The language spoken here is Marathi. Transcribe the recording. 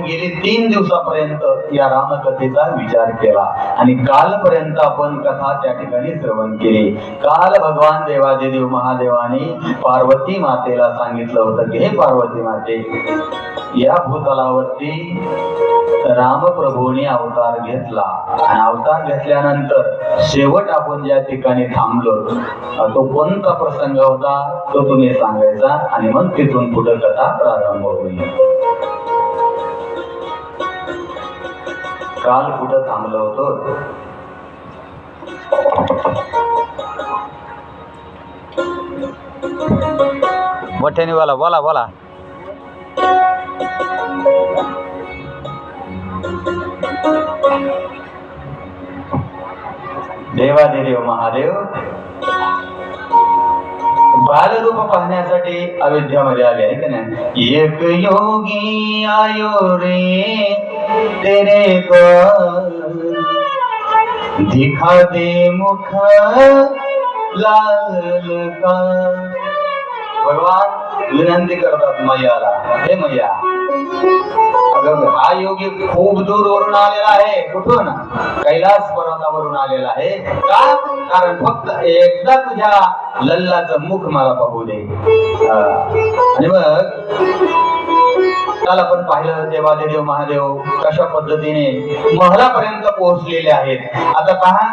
गेली 3 दिवसापर्यंत या रामकथेचा विचार केला आणि कालपर्यंत आपण कथा त्या ठिकाणी श्रवण केली. काल भगवान देवादिदेव महादेवाने पार्वती मातेला सांगितलं होतं की हे पार्वती माते, या भूतलावरती रामप्रभूंनी अवतार घेतला आणि अवतार घेतल्यानंतर शेवट आपण ज्या ठिकाणी थांबलो तो कोणता प्रसंग होता तो तुम्ही सांगायचा आणि मग तिथून पुढे कथा प्रारंभ होईल. काल कुठं थांबलो होतो? मोठ्याने बोला बोला बोला. देवादिदेव महादेव बालरूप पाहण्यासाठी अयोध्यामध्ये आले आहे का नाही. एक योगी आयो रे तेरे को दिखा दे मुख लाल का. भगवान विनंती करतात मैयाला, हे मैया, अगं हा योगी खूप दूरवरून आलेला आहे. कुठून? कैलास पर्वतावरून आलेला आहे. का? कारण फक्त एकदा तुझ्या लल्लाचं मुख मला पाहू दे. आणि मग काल आपण पाहिलं देवादिदेव महादेव कशा पद्धतीने महलापर्यंत पोहोचलेले आहेत. आता पहा